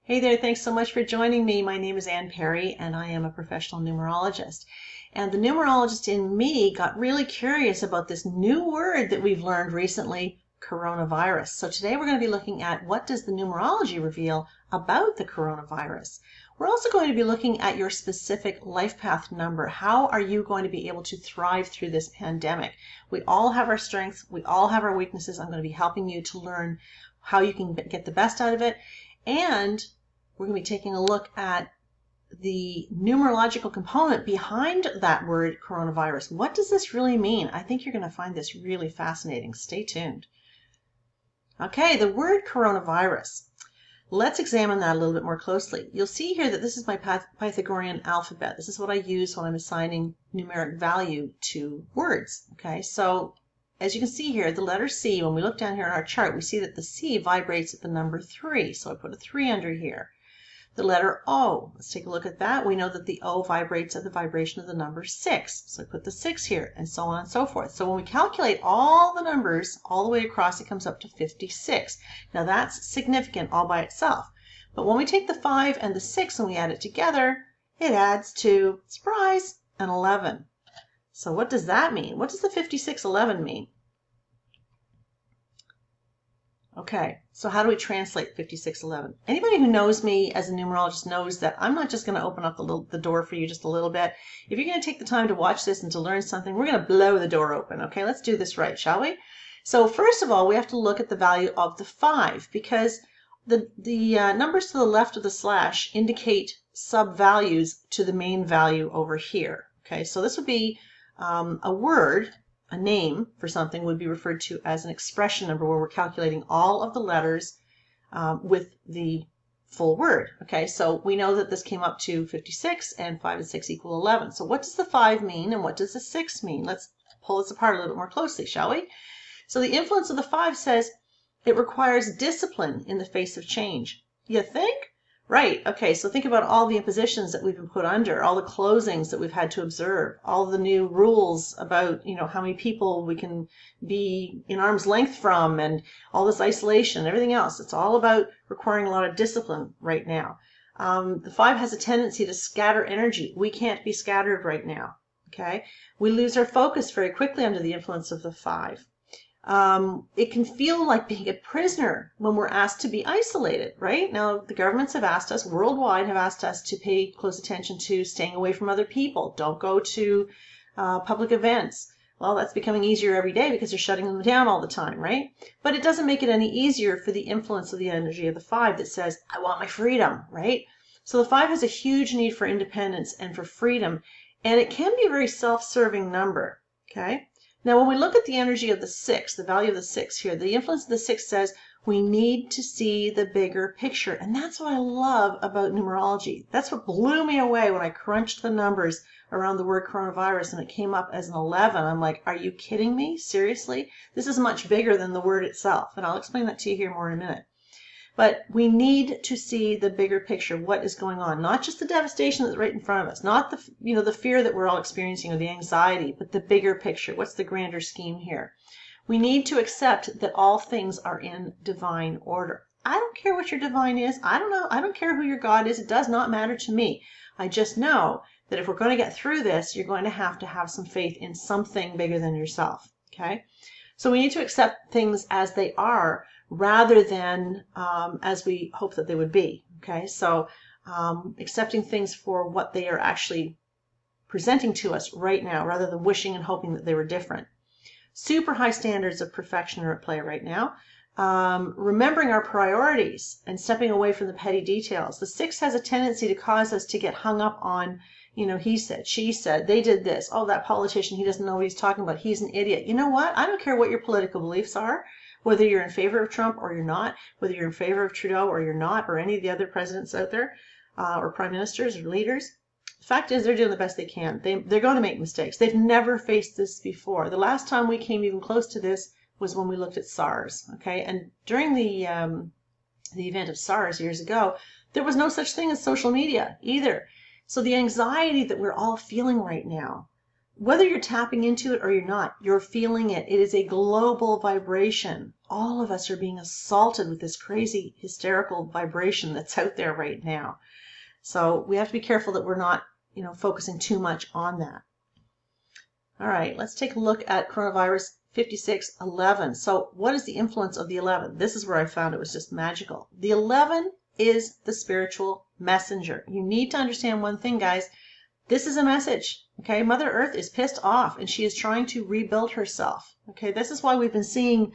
Hey there, thanks so much for joining me. My name is Ann Perry and I am a professional numerologist. And the numerologist in me got really curious about this new word that we've learned recently, coronavirus. So today we're going to be looking at what does the numerology reveal about the coronavirus. We're also going to be looking at your specific life path number. How are you going to be able to thrive through this pandemic? We all have our strengths. We all have our weaknesses. I'm going to be helping you to learn how you can get the best out of it. And we're going to be taking a look at the numerological component behind that word coronavirus. What does this really mean? I think you're going to find this really fascinating. Stay tuned. Okay, the word coronavirus. Let's examine that a little bit more closely. You'll see here that this is my Pythagorean alphabet. This is what I use when I'm assigning numeric value to words. Okay, so as you can see here, the letter C, when we look down here in our chart, we see that the C vibrates at the number 3. So I put a 3 under here. The letter O, let's take a look at that. We know that the O vibrates at the vibration of the number 6. So I put the 6 here, and so on and so forth. So when we calculate all the numbers all the way across, it comes up to 56. Now that's significant all by itself. But when we take the 5 and the 6 and we add it together, it adds to, surprise, an 11. So what does that mean? What does the 5611 mean? Okay, so how do we translate 5611? Anybody who knows me as a numerologist knows that I'm not just going to open up the door for you just a little bit. If you're going to take the time to watch this and to learn something, we're going to blow the door open. Okay, let's do this right, shall we? So first of all, we have to look at the value of the 5 because the numbers to the left of the slash indicate sub-values to the main value over here. Okay, so this would be a word. A name for something would be referred to as an expression number where we're calculating all of the letters with the full word. Okay, so we know that this came up to 56 and 5 and 6 equal 11. So what does the 5 mean and what does the 6 mean? Let's pull this apart a little bit more closely, shall we? So the influence of the 5 says it requires discipline in the face of change. You think? Right. Okay. So think about all the impositions that we've been put under, all the closings that we've had to observe, all the new rules about, how many people we can be in arm's length from and all this isolation and everything else. It's all about requiring a lot of discipline right now. The 5 has a tendency to scatter energy. We can't be scattered right now. Okay. We lose our focus very quickly under the influence of the 5. It can feel like being a prisoner when we're asked to be isolated, right? Now, the governments have asked us, worldwide have asked us to pay close attention to staying away from other people. Don't go to public events. Well, that's becoming easier every day because they're shutting them down all the time, right? But it doesn't make it any easier for the influence of the energy of the 5 that says, I want my freedom, right? So the 5 has a huge need for independence and for freedom, and it can be a very self-serving number, okay? Now, when we look at the energy of the 6, the value of the 6 here, the influence of the 6 says we need to see the bigger picture. And that's what I love about numerology. That's what blew me away when I crunched the numbers around the word coronavirus and it came up as an 11. I'm like, are you kidding me? Seriously? This is much bigger than the word itself. And I'll explain that to you here more in a minute. But we need to see the bigger picture, what is going on, not just the devastation that's right in front of us, not the fear that we're all experiencing or the anxiety, but the bigger picture. What's the grander scheme here? We need to accept that all things are in divine order. I don't care what your divine is. I don't know. I don't care who your God is. It does not matter to me. I just know that if we're going to get through this, you're going to have some faith in something bigger than yourself. Okay? So we need to accept things as they are rather than as we hope that they would be. Okay, so accepting things for what they are actually presenting to us right now rather than wishing and hoping that they were different. Super high standards of perfection are at play right now. Remembering our priorities and stepping away from the petty details. The 6 has a tendency to cause us to get hung up on, he said, she said, they did this. Oh, that politician, he doesn't know what he's talking about. He's an idiot. You know what? I don't care what your political beliefs are, whether you're in favor of Trump or you're not, whether you're in favor of Trudeau or you're not, or any of the other presidents out there, or prime ministers or leaders. The fact is they're doing the best they can. They're going to make mistakes. They've never faced this before. The last time we came even close to this was when we looked at SARS. Okay, and during the event of SARS years ago, there was no such thing as social media either. So the anxiety that we're all feeling right now, whether you're tapping into it or you're not, you're feeling it. It is a global vibration. All of us are being assaulted with this crazy hysterical vibration that's out there right now. So we have to be careful that we're not, focusing too much on that. All right, let's take a look at coronavirus 5611. So what is the influence of the 11? This is where I found it was just magical. The 11 is the spiritual messenger. You need to understand one thing, guys. This is a message, okay? Mother Earth is pissed off and she is trying to rebuild herself, okay? This is why we've been seeing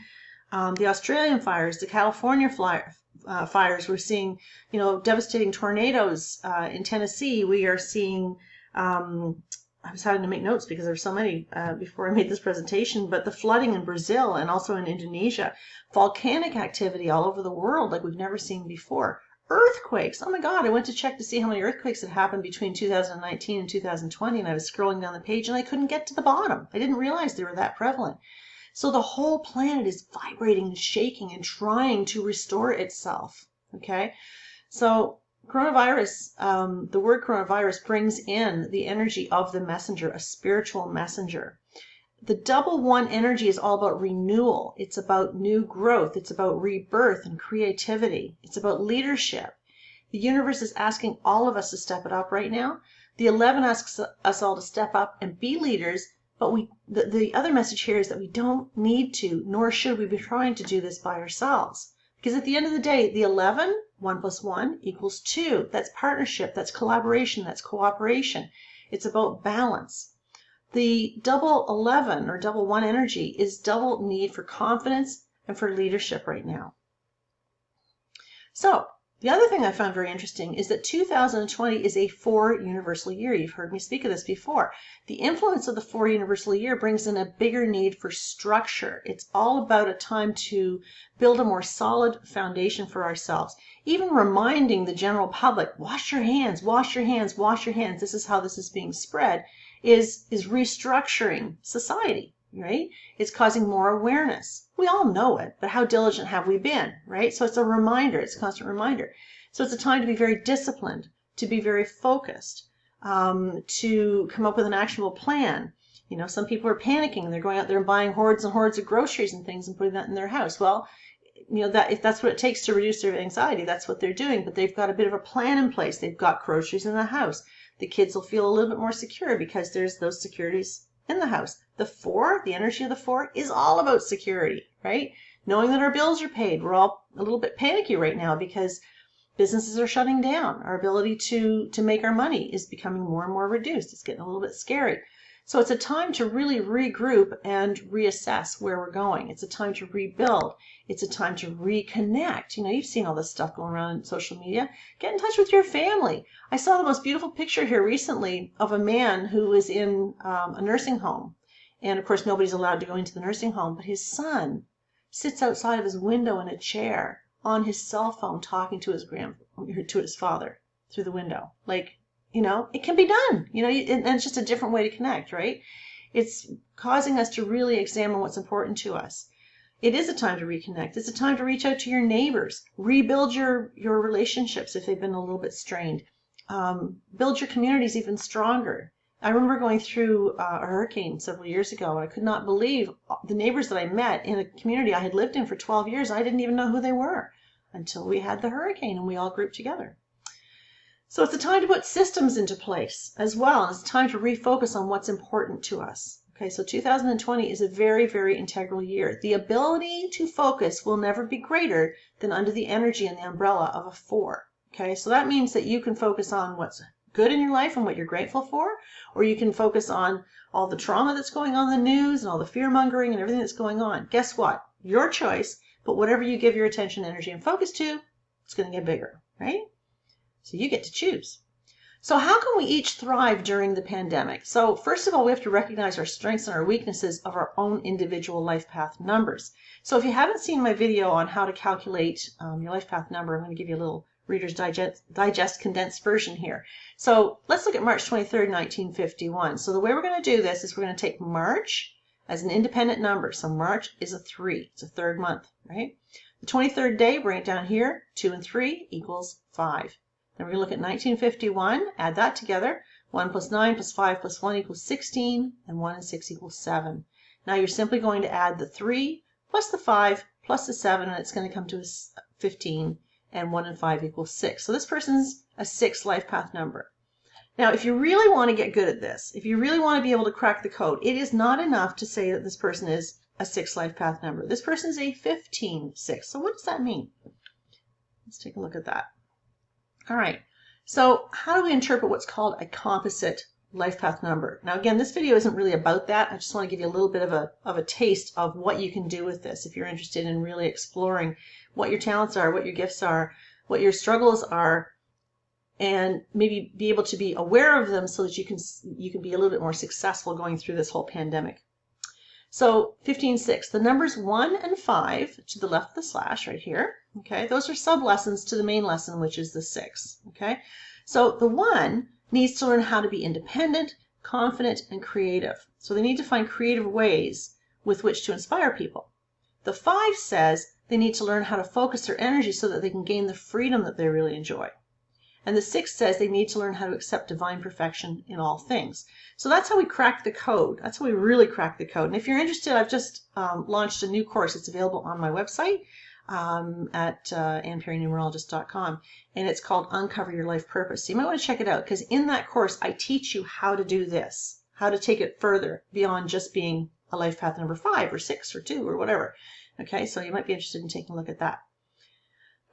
the Australian fires, the California fires. We're seeing, devastating tornadoes in Tennessee. We are seeing, I was having to make notes because there were so many before I made this presentation, but the flooding in Brazil and also in Indonesia, volcanic activity all over the world like we've never seen before. Earthquakes. Oh my God, I went to check to see how many earthquakes had happened between 2019 and 2020, and I was scrolling down the page and I couldn't get to the bottom. I didn't realize they were that prevalent. So the whole planet is vibrating and shaking and trying to restore itself. Okay? So coronavirus, the word coronavirus brings in the energy of the messenger, a spiritual messenger. The double one energy is all about renewal. It's about new growth. It's about rebirth and creativity. It's about leadership. The universe is asking all of us to step it up right now. The 11 asks us all to step up and be leaders, but the other message here is that we don't need to, nor should we be trying to do this by ourselves. Because at the end of the day, the 11, 1 plus 1 equals 2. That's partnership, that's collaboration, that's cooperation. It's about balance. The double 11 or double 1 energy is double need for confidence and for leadership right now. So the other thing I found very interesting is that 2020 is a 4 universal year. You've heard me speak of this before. The influence of the 4 universal year brings in a bigger need for structure. It's all about a time to build a more solid foundation for ourselves. Even reminding the general public, wash your hands, wash your hands, wash your hands. This is how this is being spread. Is restructuring society, right? It's causing more awareness. We all know it, but how diligent have we been, right? So it's a reminder, it's a constant reminder. So it's a time to be very disciplined, to be very focused, to come up with an actionable plan. Some people are panicking and they're going out there and buying hordes and hordes of groceries and things and putting that in their house. Well, that if that's what it takes to reduce their anxiety, that's what they're doing, but they've got a bit of a plan in place. They've got groceries in the house. The kids will feel a little bit more secure because there's those securities in the house. The 4, the energy of the 4 is all about security, right? Knowing that our bills are paid. We're all a little bit panicky right now because businesses are shutting down. Our ability to make our money is becoming more and more reduced. It's getting a little bit scary. So it's a time to really regroup and reassess where we're going. It's a time to rebuild. It's a time to reconnect. You've seen all this stuff going around in social media. Get in touch with your family. I saw the most beautiful picture here recently of a man who is in a nursing home. And of course, nobody's allowed to go into the nursing home, but his son sits outside of his window in a chair on his cell phone talking to his father through the window. It can be done, and it's just a different way to connect, right? It's causing us to really examine what's important to us. It is a time to reconnect. It's a time to reach out to your neighbors, rebuild your relationships if they've been a little bit strained, build your communities even stronger. I remember going through a hurricane several years ago, and I could not believe the neighbors that I met in a community I had lived in for 12 years. I didn't even know who they were until we had the hurricane and we all grouped together. So it's a time to put systems into place as well, and it's time to refocus on what's important to us. Okay, so 2020 is a very, very integral year. The ability to focus will never be greater than under the energy and the umbrella of a 4. Okay, so that means that you can focus on what's good in your life and what you're grateful for, or you can focus on all the trauma that's going on in the news and all the fear-mongering and everything that's going on. Guess what? Your choice, but whatever you give your attention, energy, and focus to, it's going to get bigger, right? So you get to choose. So how can we each thrive during the pandemic? So first of all, we have to recognize our strengths and our weaknesses of our own individual life path numbers. So if you haven't seen my video on how to calculate your life path number, I'm going to give you a little Reader's Digest condensed version here. So let's look at March 23rd, 1951. So the way we're going to do this is we're going to take March as an independent number. So March is a 3. It's a 3rd month, right? The 23rd day, bring it down here, 2 and 3 equals 5. Then we're going to look at 1951, add that together. 1 plus 9 plus 5 plus 1 equals 16, and 1 and 6 equals 7. Now you're simply going to add the 3 plus the 5 plus the 7, and it's going to come to 15, and 1 and 5 equals 6. So this person's a 6 life path number. Now, if you really want to get good at this, if you really want to be able to crack the code, it is not enough to say that this person is a 6 life path number. This person is a 15-6. So what does that mean? Let's take a look at that. All right. So how do we interpret what's called a composite life path number? Now, again, this video isn't really about that. I just want to give you a little bit of a taste of what you can do with this if you're interested in really exploring what your talents are, what your gifts are, what your struggles are, and maybe be able to be aware of them so that you can be a little bit more successful going through this whole pandemic. So 15-6, the numbers 1 and 5 to the left of the slash right here, okay, those are sub-lessons to the main lesson, which is the 6, okay? So the 1 needs to learn how to be independent, confident, and creative. So they need to find creative ways with which to inspire people. The 5 says they need to learn how to focus their energy so that they can gain the freedom that they really enjoy. And the 6 says they need to learn how to accept divine perfection in all things. So that's how we crack the code. That's how we really crack the code. And if you're interested, I've just launched a new course. It's available on my website at AnnPerryNumerologist.com. And it's called Uncover Your Life Purpose. So you might want to check it out, because in that course, I teach you how to do this, how to take it further beyond just being a life path number 5 or 6 or 2 or whatever. Okay, so you might be interested in taking a look at that.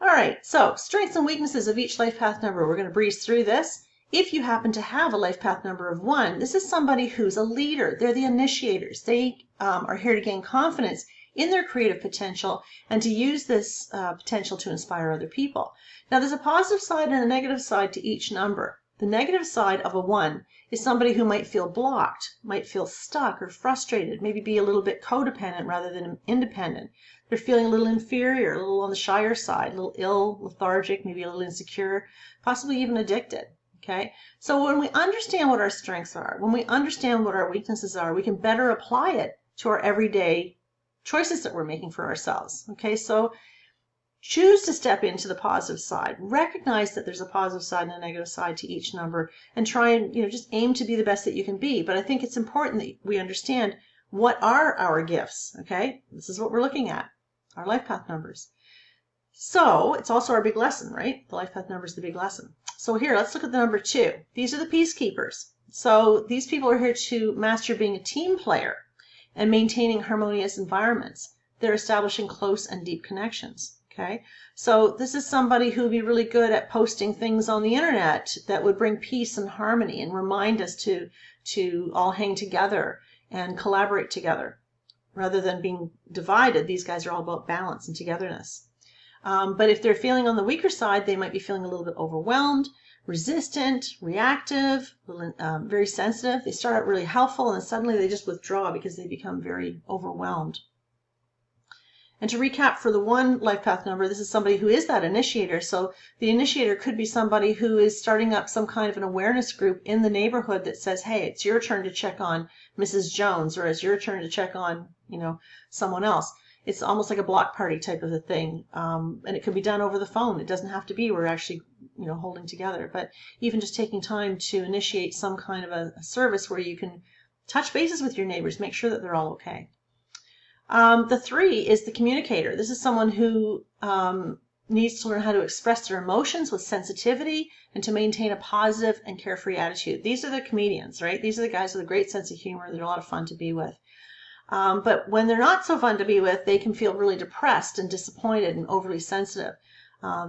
All right, so strengths and weaknesses of each life path number. We're going to breeze through this. If you happen to have a life path number of 1, this is somebody who's a leader. They're the initiators. They are here to gain confidence in their creative potential and to use this potential to inspire other people. Now, there's a positive side and a negative side to each number. The negative side of a 1 is somebody who might feel blocked, might feel stuck or frustrated, maybe be a little bit codependent rather than independent. They're feeling a little inferior, a little on the shyer side, a little ill, lethargic, maybe a little insecure, possibly even addicted. Okay? So when we understand what our strengths are, when we understand what our weaknesses are, we can better apply it to our everyday choices that we're making for ourselves. Okay? So choose to step into the positive side. Recognize that there's a positive side and a negative side to each number, and try and just aim to be the best that you can be. But I think it's important that we understand what are our gifts. Okay? This is what we're looking at. Our life path numbers. So it's also our big lesson, right? The life path number is the big lesson. So here, let's look at the number 2. These are the peacekeepers. So these people are here to master being a team player and maintaining harmonious environments. They're establishing close and deep connections. Okay, so this is somebody who would be really good at posting things on the internet that would bring peace and harmony and remind us to all hang together and collaborate together. Rather than being divided, these guys are all about balance and togetherness. But if they're feeling on the weaker side, they might be feeling a little bit overwhelmed, resistant, reactive, very sensitive. They start out really helpful, and then suddenly they just withdraw because they become very overwhelmed. And to recap for the 1 life path number, this is somebody who is that initiator. So the initiator could be somebody who is starting up some kind of an awareness group in the neighborhood that says, hey, it's your turn to check on Mrs. Jones, or it's your turn to check on, someone else. It's almost like a block party type of a thing. And it can be done over the phone. It doesn't have to be we're actually, holding together. But even just taking time to initiate some kind of a service where you can touch bases with your neighbors, make sure that they're all okay. The 3 is the communicator. This is someone who needs to learn how to express their emotions with sensitivity and to maintain a positive and carefree attitude. These are the comedians, right? These are the guys with a great sense of humor. They're a lot of fun to be with. But when they're not so fun to be with, they can feel really depressed and disappointed and overly sensitive.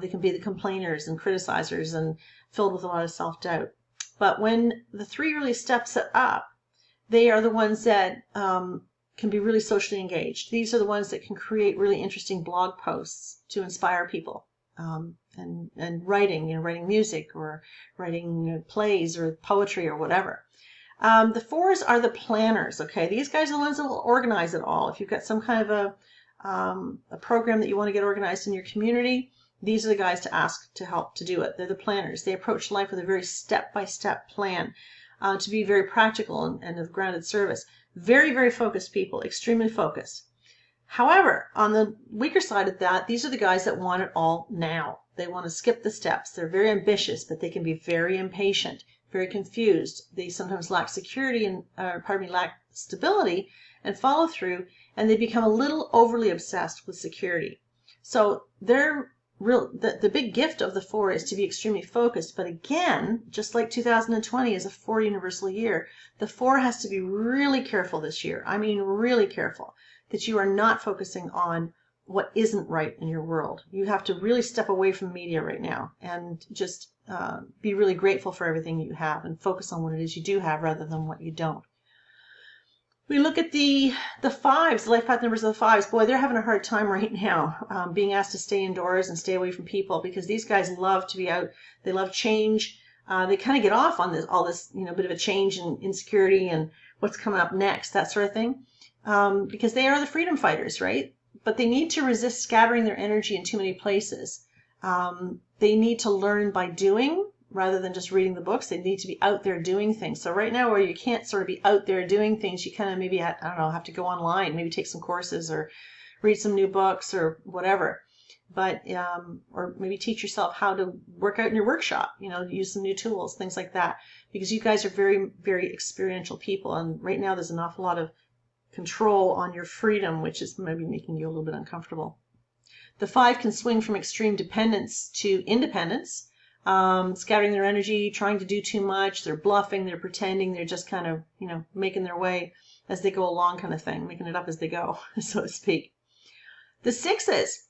They can be the complainers and criticizers and filled with a lot of self-doubt. But when the 3 really steps it up, they are the ones that can be really socially engaged. These are the ones that can create really interesting blog posts to inspire people, and writing, writing music or writing plays or poetry or whatever. The 4s are the planners. Okay, these guys are the ones that will organize it all. If you've got some kind of a program that you want to get organized in your community, these are the guys to ask to help to do it. They're the planners. They approach life with a very step-by-step plan to be very practical and of grounded service. Very, very focused people, extremely focused. However, on the weaker side of that, these are the guys that want it all now. They want to skip the steps. They're very ambitious, but they can be very impatient. very confused. They sometimes lack security and, lack stability and follow through, and they become a little overly obsessed with security. So the big gift of the 4 is to be extremely focused. But again, just like 2020 is a 4 universal year, the 4 has to be really careful this year. I mean, really careful that you are not focusing on what isn't right in your world. You have to really step away from media right now and just be really grateful for everything you have and focus on what it is you do have rather than what you don't. We look at the 5s, the life path numbers of the 5s. Boy, they're having a hard time right now being asked to stay indoors and stay away from people, because these guys love to be out. They love change. They kind of get off on all this, bit of a change and insecurity and what's coming up next, that sort of thing, because they are the freedom fighters, right? But they need to resist scattering their energy in too many places. They need to learn by doing rather than just reading the books. They need to be out there doing things. So right now, where you can't sort of be out there doing things, you kind of maybe, have to go online, maybe take some courses or read some new books or whatever. But, or maybe teach yourself how to work out in your workshop, use some new tools, things like that, because you guys are very, very experiential people. And right now there's an awful lot of control on your freedom, which is maybe making you a little bit uncomfortable. The 5 can swing from extreme dependence to independence, scattering their energy, trying to do too much. They're bluffing, they're pretending, they're just kind of, making their way as they go along kind of thing, making it up as they go, so to speak. The 6s.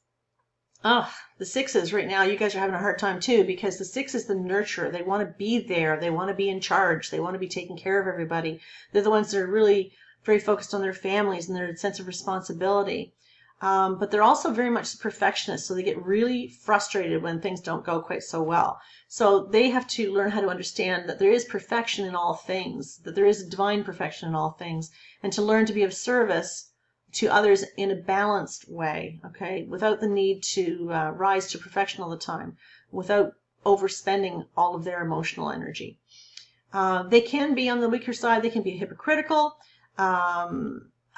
The 6s right now, you guys are having a hard time too, because the 6 is the nurturer. They want to be there. They want to be in charge. They want to be taking care of everybody. They're the ones that are really very focused on their families and their sense of responsibility. But they're also very much perfectionists, so they get really frustrated when things don't go quite so well. So they have to learn how to understand that there is perfection in all things, that there is a divine perfection in all things, and to learn to be of service to others in a balanced way, okay, without the need to rise to perfection all the time, without overspending all of their emotional energy. They can be on the weaker side. They can be hypocritical.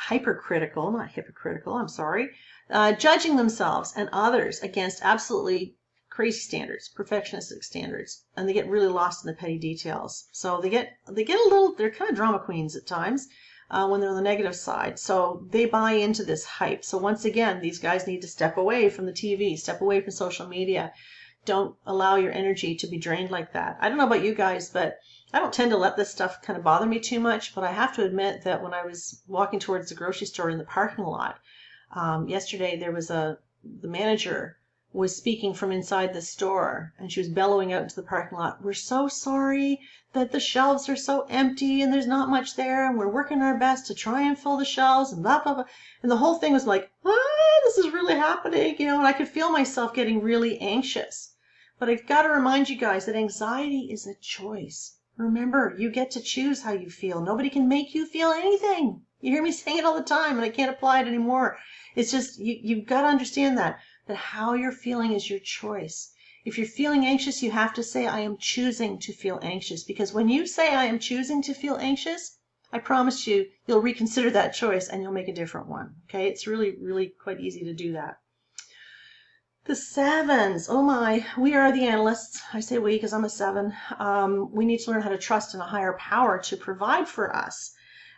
Hypercritical, not hypocritical, I'm sorry, judging themselves and others against absolutely crazy standards, perfectionistic standards, and they get really lost in the petty details. So they get a little, they're kind of drama queens at times when they're on the negative side. So they buy into this hype. So once again, these guys need to step away from the TV, step away from social media. Don't allow your energy to be drained like that. I don't know about you guys, but I don't tend to let this stuff kind of bother me too much, but I have to admit that when I was walking towards the grocery store in the parking lot, yesterday there was the manager was speaking from inside the store, and she was bellowing out into the parking lot, "We're so sorry that the shelves are so empty and there's not much there, and we're working our best to try and fill the shelves," and blah, blah, blah. And the whole thing was like, this is really happening, and I could feel myself getting really anxious. But I've got to remind you guys that anxiety is a choice. Remember, you get to choose how you feel. Nobody can make you feel anything. You hear me saying it all the time, and I can't apply it anymore. It's just, you've got to understand that how you're feeling is your choice. If you're feeling anxious, you have to say, "I am choosing to feel anxious." Because when you say, "I am choosing to feel anxious," I promise you'll reconsider that choice and you'll make a different one. Okay? It's really, really quite easy to do that. The 7s, oh my, we are the analysts. I say we because I'm a 7. We need to learn how to trust in a higher power to provide for us,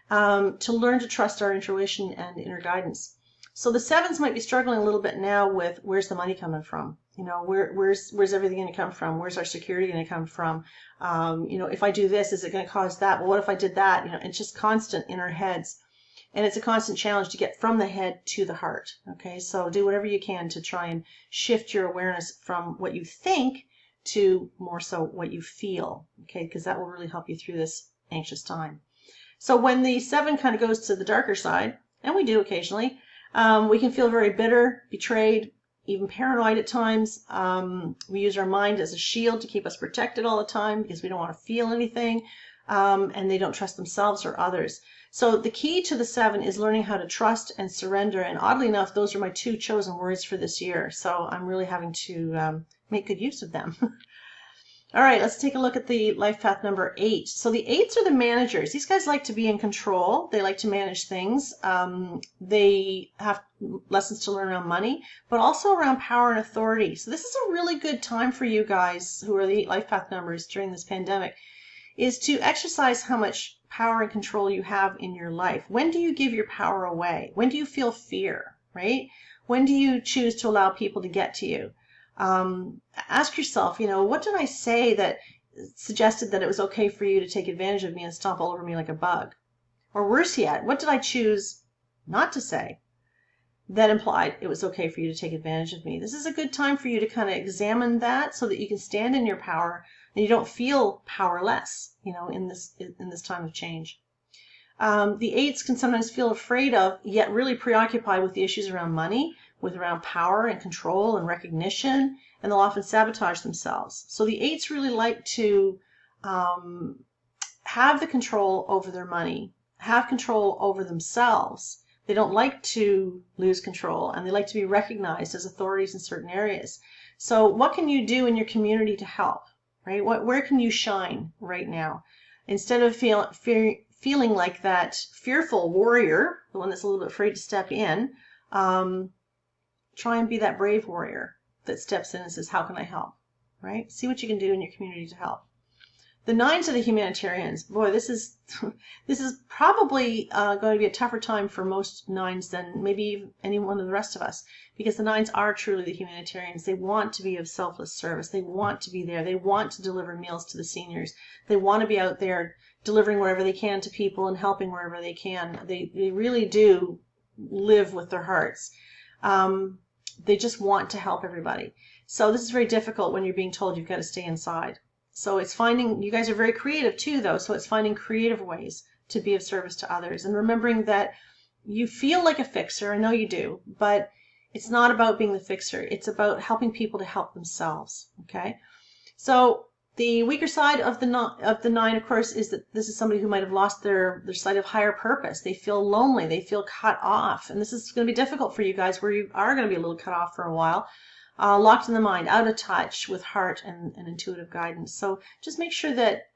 to learn to trust our intuition and inner guidance. So the 7s might be struggling a little bit now with, where's the money coming from? Where's everything going to come from? Where's our security going to come from? If I do this, is it going to cause that? Well, what if I did that? It's just constant in our heads. And it's a constant challenge to get from the head to the heart. Okay, so do whatever you can to try and shift your awareness from what you think to more so what you feel. Okay, because that will really help you through this anxious time. So when the 7 kind of goes to the darker side, and we do occasionally, we can feel very bitter, betrayed, even paranoid at times. We use our mind as a shield to keep us protected all the time because we don't want to feel anything, and they don't trust themselves or others. So the key to the 7 is learning how to trust and surrender. And oddly enough, those are my 2 chosen words for this year. So I'm really having to make good use of them. All right, let's take a look at the life path number 8. So the 8s are the managers. These guys like to be in control. They like to manage things. They have lessons to learn around money, but also around power and authority. So this is a really good time for you guys who are the 8 life path numbers during this pandemic. is to exercise how much power and control you have in your life. When do you give your power away? When do you feel fear, right? When do you choose to allow people to get to you? Ask yourself, what did I say that suggested that it was okay for you to take advantage of me and stomp all over me like a bug? Or worse yet, what did I choose not to say that implied it was okay for you to take advantage of me? This is a good time for you to kind of examine that so that you can stand in your power and you don't feel powerless, in this time of change. The eights can sometimes feel afraid of, yet really preoccupied with the issues around money, around power and control and recognition, and they'll often sabotage themselves. So the eights really like to have the control over their money, have control over themselves. They don't like to lose control, and they like to be recognized as authorities in certain areas. So what can you do in your community to help, right? Where can you shine right now? Instead of feeling like that fearful warrior, the one that's a little bit afraid to step in, try and be that brave warrior that steps in and says, how can I help, right? See what you can do in your community to help. The nines are the humanitarians. Boy, this is probably going to be a tougher time for most nines than maybe any one of the rest of us, because the nines are truly the humanitarians. They want to be of selfless service. They want to be there. They want to deliver meals to the seniors. They want to be out there delivering wherever they can to people and helping wherever they can. They really do live with their hearts. They just want to help everybody. So this is very difficult when you're being told you've got to stay inside. So it's finding, you guys are very creative too, though, so it's finding creative ways to be of service to others and remembering that you feel like a fixer. I know you do, but it's not about being the fixer. It's about helping people to help themselves, okay? So the weaker side of the nine, of course, is that this is somebody who might have lost their sight of higher purpose. They feel lonely. They feel cut off. And this is going to be difficult for you guys, where you are going to be a little cut off for a while. Locked in the mind, out of touch with heart and intuitive guidance. So just make sure that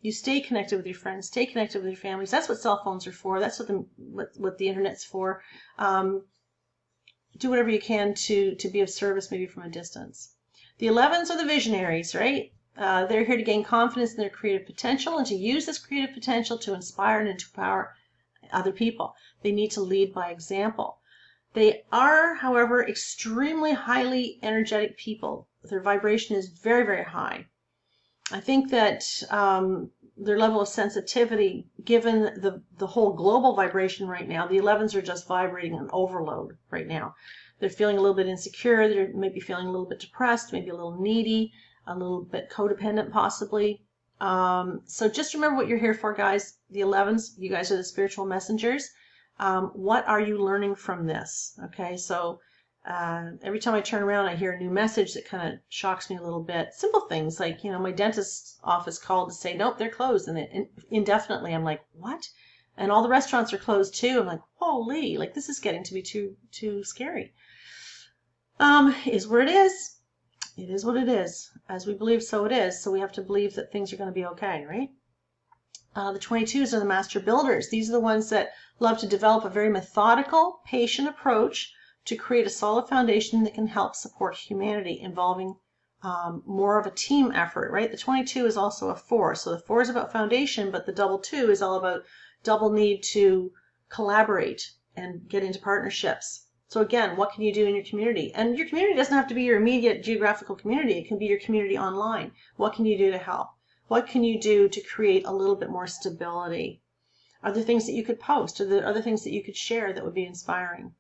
you stay connected with your friends, stay connected with your families. That's what cell phones are for. That's what the internet's for. Do whatever you can to be of service, maybe from a distance. The 11s are the visionaries, right? They're here to gain confidence in their creative potential and to use this creative potential to inspire and to empower other people. They need to lead by example. They are, however, extremely highly energetic people. Their vibration is very, very high. I think that their level of sensitivity, given the whole global vibration right now, the 11s are just vibrating an overload right now. They're feeling a little bit insecure. They may be feeling a little bit depressed, maybe a little needy, a little bit codependent possibly. So just remember what you're here for, guys. The 11s, you guys are the spiritual messengers. What are you learning from this? Okay, so every time I turn around, I hear a new message that kind of shocks me a little bit. Simple things like, my dentist's office called to say, nope, they're closed and indefinitely. I'm like, what? And all the restaurants are closed too. I'm like, holy, like this is getting to be too scary. Is where it is. It is what it is. As we believe, so it is. So we have to believe that things are going to be okay, right? The 22s are the master builders. These are the ones that love to develop a very methodical, patient approach to create a solid foundation that can help support humanity, involving more of a team effort, right? The 22 is also a 4. So the 4 is about foundation, but the double 2 is all about double need to collaborate and get into partnerships. So again, what can you do in your community? And your community doesn't have to be your immediate geographical community. It can be your community online. What can you do to help? What can you do to create a little bit more stability? Are there things that you could post? Are there other things that you could share that would be inspiring?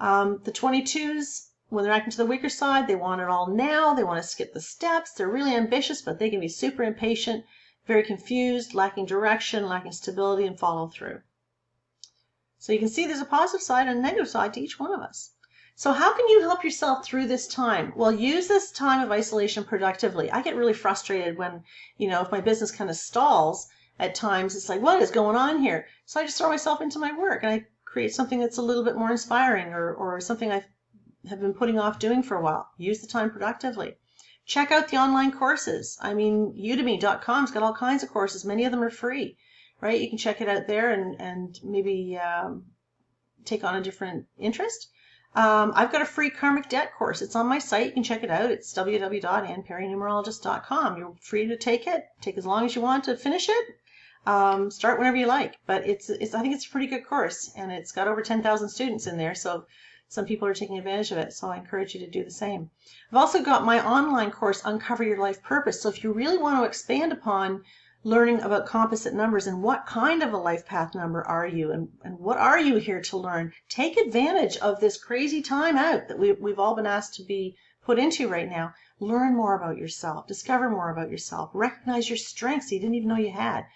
The 22s, when they're acting to the weaker side, they want it all now. They want to skip the steps. They're really ambitious, but they can be super impatient, very confused, lacking direction, lacking stability, and follow through. So you can see there's a positive side and a negative side to each one of us. So how can you help yourself through this time? Well, use this time of isolation productively. I get really frustrated when, if my business kind of stalls at times, it's like, what is going on here? So I just throw myself into my work and I create something that's a little bit more inspiring or something I have been putting off doing for a while. Use the time productively. Check out the online courses. I mean, udemy.com's got all kinds of courses. Many of them are free, right? You can check it out there and maybe take on a different interest. I've got a free karmic debt course. It's on my site. You can check it out. It's www.annperrynumerologist.com. You're free to take it. Take as long as you want to finish it. Start whenever you like. But I think it's a pretty good course, and it's got over 10,000 students in there. So some people are taking advantage of it. So I encourage you to do the same. I've also got my online course, Uncover Your Life Purpose. So if you really want to expand upon learning about composite numbers and what kind of a life path number are you, and what are you here to learn, take advantage of this crazy time out that we've all been asked to be put into right now. Learn more about yourself, discover more about yourself, recognize your strengths you didn't even know you had.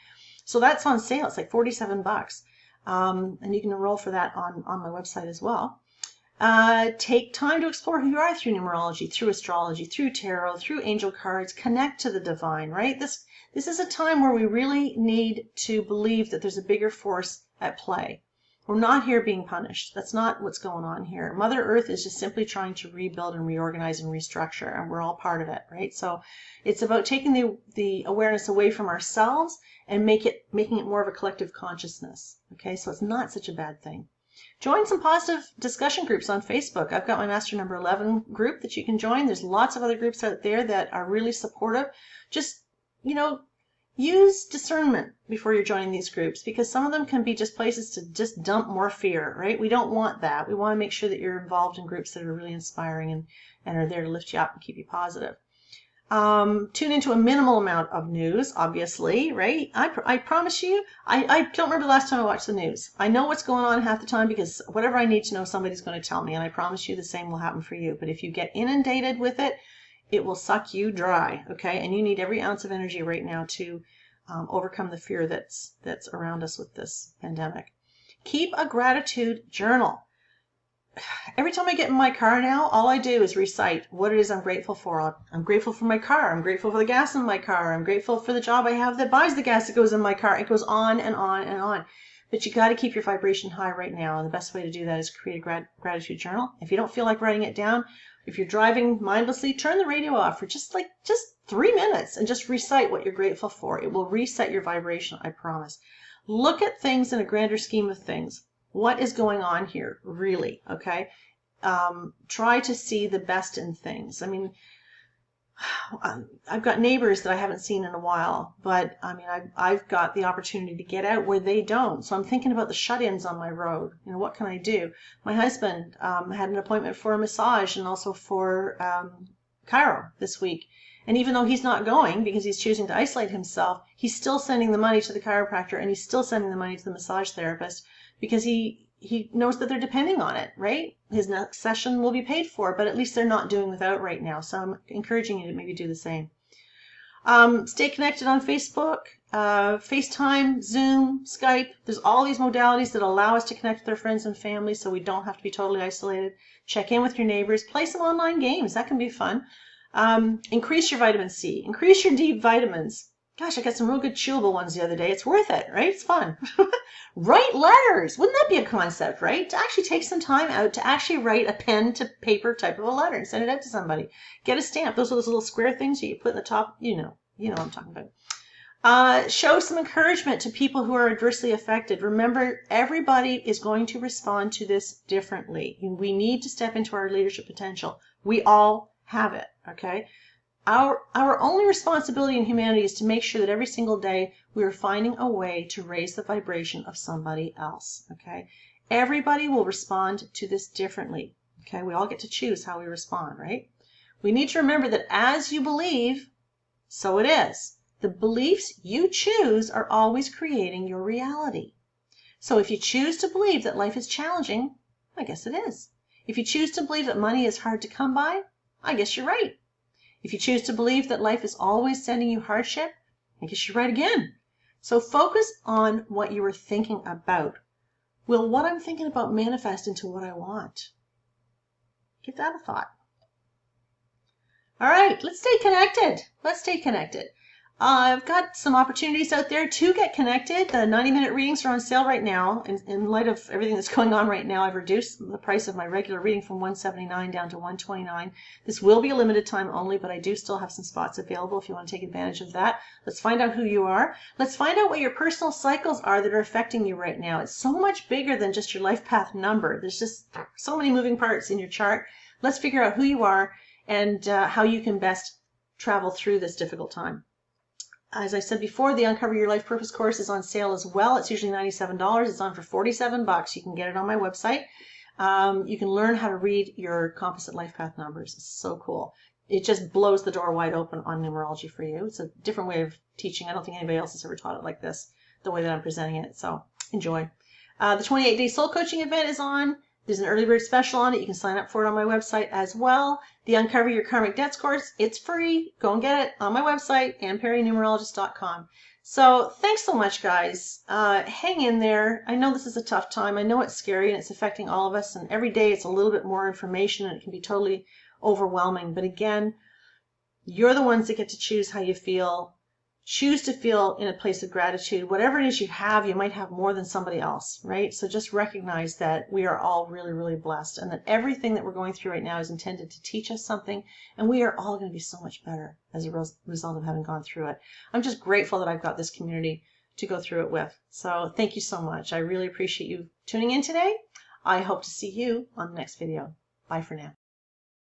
So that's on sale. It's like $47, and you can enroll for that on my website as well. Take time to explore who you are through numerology, through astrology, through tarot, through angel cards. Connect to the divine, right? This is a time where we really need to believe that there's a bigger force at play. We're not here being punished. That's not what's going on here. Mother Earth is just simply trying to rebuild and reorganize and restructure, and we're all part of it, right? So it's about taking the awareness away from ourselves and making it more of a collective consciousness. Okay, so it's not such a bad thing. Join some positive discussion groups on Facebook. I've got my Master Number 11 group that you can join. There's lots of other groups out there that are really supportive. Just, use discernment before you're joining these groups, because some of them can be just places to just dump more fear, right? We don't want that. We want to make sure that you're involved in groups that are really inspiring and are there to lift you up and keep you positive. Tune into a minimal amount of news, obviously, right? I promise you, I don't remember the last time I watched the news. I know what's going on half the time because whatever I need to know, somebody's going to tell me, and I promise you the same will happen for you. But if you get inundated with it, it will suck you dry, okay? And you need every ounce of energy right now to overcome the fear that's around us with this pandemic. Keep a gratitude journal. Every time I get in my car now, all I do is recite what it is I'm grateful for. I'm grateful for my car. I'm grateful for the gas in my car. I'm grateful for the job I have that buys the gas that goes in my car. It goes on and on and on. But you got to keep your vibration high right now. And the best way to do that is create a gratitude journal. If you don't feel like writing it down, if you're driving mindlessly, turn the radio off for just 3 minutes and just recite what you're grateful for. It will reset your vibration, I promise. Look at things in a grander scheme of things. What is going on here, really, okay? Try to see the best in things. I mean, I've got neighbors that I haven't seen in a while, but I mean, I've got the opportunity to get out where they don't. So I'm thinking about the shut-ins on my road. What can I do? My husband had an appointment for a massage and also for chiro this week. And even though he's not going because he's choosing to isolate himself, he's still sending the money to the chiropractor and he's still sending the money to the massage therapist because he knows that they're depending on it, right? His next session will be paid for, but at least they're not doing without right now. So I'm encouraging you to maybe do the same. Stay connected on Facebook, FaceTime, Zoom, Skype. There's all these modalities that allow us to connect with our friends and family so we don't have to be totally isolated. Check in with your neighbors. Play some online games. That can be fun. Increase your vitamin C. Increase your D vitamins. Gosh, I got some real good chewable ones the other day. It's worth it, right? It's fun. Write letters. Wouldn't that be a concept, right? To actually take some time out to actually write a pen to paper type of a letter and send it out to somebody. Get a stamp. Those are those little square things that you put in the top. You know what I'm talking about. Show some encouragement to people who are adversely affected. Remember, everybody is going to respond to this differently. We need to step into our leadership potential. We all have it, okay? Our only responsibility in humanity is to make sure that every single day we are finding a way to raise the vibration of somebody else, okay? Everybody will respond to this differently, okay? We all get to choose how we respond, right? We need to remember that as you believe, so it is. The beliefs you choose are always creating your reality. So if you choose to believe that life is challenging, I guess it is. If you choose to believe that money is hard to come by, I guess you're right. If you choose to believe that life is always sending you hardship, I guess you're right again. So focus on what you are thinking about. Will what I'm thinking about manifest into what I want? Give that a thought. All right, let's stay connected. Let's stay connected. I've got some opportunities out there to get connected. The 90-minute readings are on sale right now. In light of everything that's going on right now, I've reduced the price of my regular reading from $179 down to $129. This will be a limited time only, but I do still have some spots available if you want to take advantage of that. Let's find out who you are. Let's find out what your personal cycles are that are affecting you right now. It's so much bigger than just your life path number. There's just so many moving parts in your chart. Let's figure out who you are and how you can best travel through this difficult time. As I said before, the Uncover Your Life Purpose course is on sale as well. It's usually $97. It's on for $47. You can get it on my website. You can learn how to read your composite life path numbers. It's so cool. It just blows the door wide open on numerology for you. It's a different way of teaching. I don't think anybody else has ever taught it like this, the way that I'm presenting it. So enjoy. The 28-day soul coaching event is on. There's an early bird special on it. You can sign up for it on my website as well. The Uncover Your Karmic Debts course, it's free. Go and get it on my website, AnnPerryNumerologist.com. So thanks so much, guys. Hang in there. I know this is a tough time. I know it's scary and it's affecting all of us. And every day it's a little bit more information and it can be totally overwhelming. But again, you're the ones that get to choose how you feel. Choose to feel in a place of gratitude. Whatever it is you have, you might have more than somebody else, right? So just recognize that we are all really, really blessed and that everything that we're going through right now is intended to teach us something, and we are all going to be so much better as a result of having gone through it. I'm just grateful that I've got this community to go through it with. So thank you so much. I really appreciate you tuning in today. I hope to see you on the next video. Bye for now.